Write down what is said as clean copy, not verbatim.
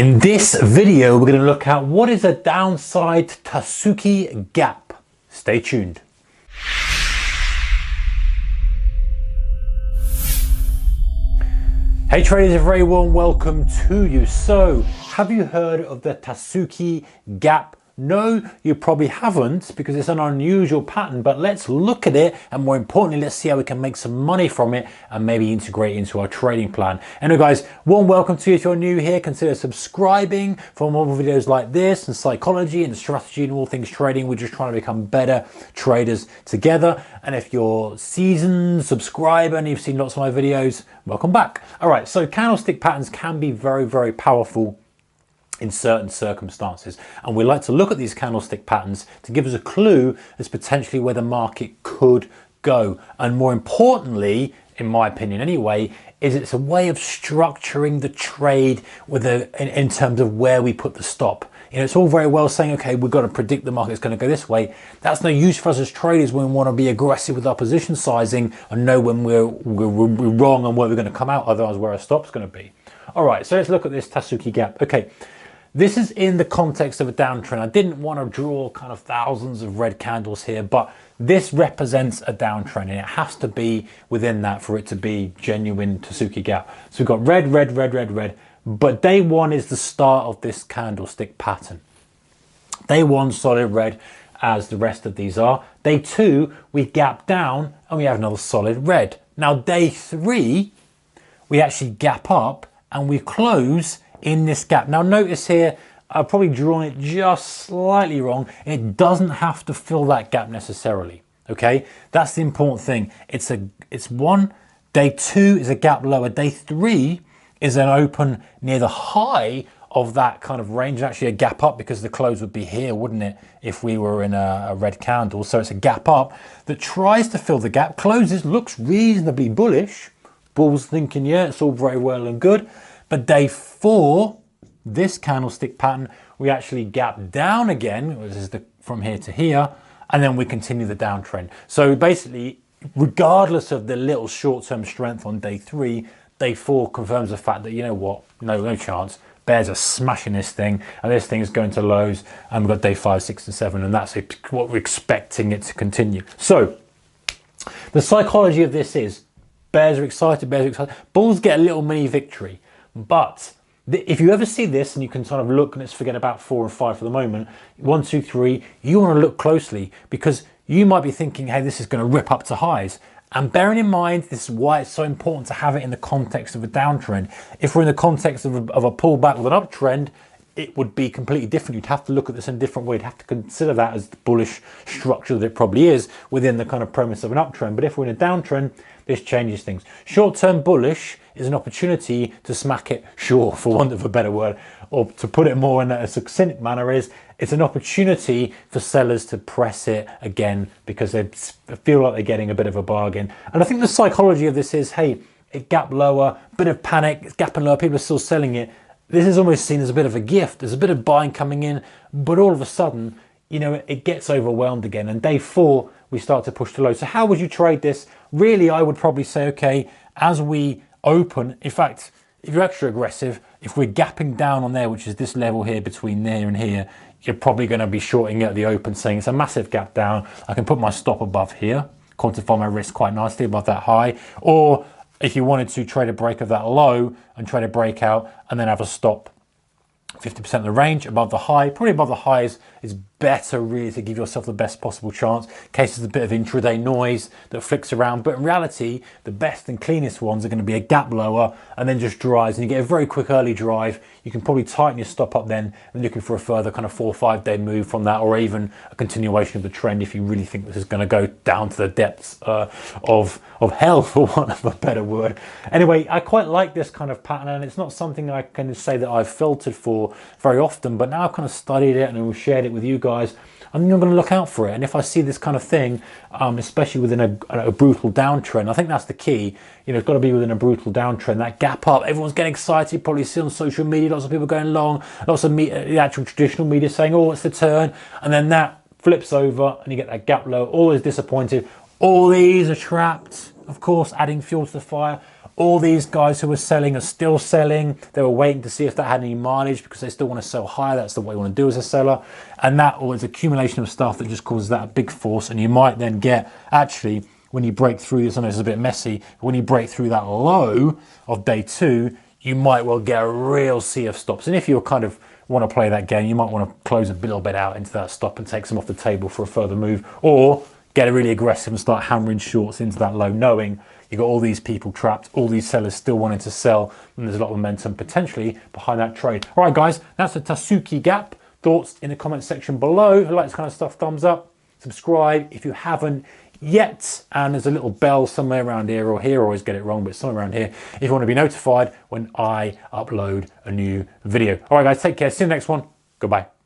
In this video, we're going to look at what is a downside Tasuki gap. Stay tuned. Hey traders, a very warm welcome to you. So, have you heard of the Tasuki gap? No, you probably haven't, because it's an unusual pattern, but let's look at it, and more importantly, let's see how we can make some money from it and maybe integrate it into our trading plan. Anyway guys, warm welcome to you. If you're new here, consider subscribing for more videos like this and psychology and strategy and all things trading. We're just trying to become better traders together. And if you're a seasoned subscriber and you've seen lots of my videos, welcome back. All right, so candlestick patterns can be very, very powerful in certain circumstances, and we like to look at these candlestick patterns to give us a clue as potentially where the market could go. And more importantly, in my opinion anyway, is it's a way of structuring the trade with in terms of where we put the stop. You know, it's all very well saying, okay, we've got to predict the market's going to go this way. That's no use for us as traders when we want to be aggressive with our position sizing and know when we're wrong and where we're going to come out, otherwise where our stop's going to be. All right, so let's look at this Tasuki gap. Okay. This is in the context of a downtrend. I didn't want to draw kind of thousands of red candles here, but this represents a downtrend and it has to be within that for it to be genuine Tasuki gap. So we've got red, red, red, red, red, but day one is the start of this candlestick pattern. Day one, solid red, as the rest of these are. Day two, we gap down and we have another solid red. Now day three, we actually gap up and we close in this gap. Now notice here, I've probably drawn it just slightly wrong. It doesn't have to fill that gap necessarily, okay? That's the important thing. It's one, day two is a gap lower, day three is an open near the high of that kind of range, actually a gap up, because the close would be here, wouldn't it, if we were in a red candle. So it's a gap up that tries to fill the gap, closes, looks reasonably bullish. Bulls thinking, yeah, it's all very well and good. But day four, this candlestick pattern, we actually gap down again, this is from here to here, and then we continue the downtrend. So basically, regardless of the little short-term strength on day three, day four confirms the fact that, you know what, no chance. Bears are smashing this thing, and this thing is going to lows, and we've got day 5, 6, and 7, and that's what we're expecting it to continue. So the psychology of this is, bears are excited, bulls get a little mini victory. But if you ever see this and you can sort of look, and let's forget about 4 and 5 for the moment, 1, 2, 3, you want to look closely, because you might be thinking, hey, this is going to rip up to highs. And bearing in mind, this is why it's so important to have it in the context of a downtrend. If we're in the context of a pullback with an uptrend, it would be completely different. You'd have to look at this in a different way. You'd have to consider that as the bullish structure that it probably is within the kind of premise of an uptrend. But if we're in a downtrend, this changes things. Short-term bullish is an opportunity to smack it short, for want of a better word, or to put it more in a succinct manner, is it's an opportunity for sellers to press it again because they feel like they're getting a bit of a bargain. And I think the psychology of this is, hey, it gapped lower, bit of panic, it's gapping lower, people are still selling it. This is almost seen as a bit of a gift. There's a bit of buying coming in, but all of a sudden, you know, it gets overwhelmed again. And day four, we start to push to low. So how would you trade this? Really, I would probably say, okay, as we open, in fact, if you're extra aggressive, if we're gapping down on there, which is this level here between there and here, you're probably going to be shorting at the open, saying it's a massive gap down. I can put my stop above here, quantify my risk quite nicely above that high. Or if you wanted to trade a break of that low and trade a breakout and then have a stop 50% of the range above the high, probably above the highs is better really to give yourself the best possible chance in case there's a bit of intraday noise that flicks around. But in reality, the best and cleanest ones are going to be a gap lower and then just drives, and you get a very quick early drive. You can probably tighten your stop up then and looking for a further kind of 4 or 5 day move from that, or even a continuation of the trend if you really think this is going to go down to the depths of hell, for want of a better word. Anyway, I quite like this kind of pattern, and it's not something I can say that I've filtered for very often, but now I've kind of studied it and I've shared it with you guys. I think I'm going to look out for it, and if I see this kind of thing, especially within a brutal downtrend, I think that's the key. You know, it's got to be within a brutal downtrend. That gap up, everyone's getting excited. Probably see on social media, lots of people going long, lots of the actual traditional media saying, "Oh, it's the turn," and then that flips over, and you get that gap low. Always disappointed. All these are trapped, of course, adding fuel to the fire. All these guys who were selling are still selling. They were waiting to see if that had any mileage because they still want to sell higher. That's the way you want to do as a seller. And that was accumulation of stuff that just causes that big force. And you might then get, actually, when you break through this, I know it's a bit messy, but when you break through that low of day 2, you might well get a real sea of stops. And if you kind of want to play that game, you might want to close a little bit out into that stop and take some off the table for a further move, or get really aggressive and start hammering shorts into that low, knowing you've got all these people trapped, all these sellers still wanting to sell, and there's a lot of momentum potentially behind that trade. All right, guys, that's the Tasuki gap. Thoughts in the comment section below. If you like this kind of stuff, thumbs up, subscribe if you haven't yet, and there's a little bell somewhere around here, or here, I always get it wrong, but somewhere around here, if you want to be notified when I upload a new video. All right, guys, take care. See you in the next one. Goodbye.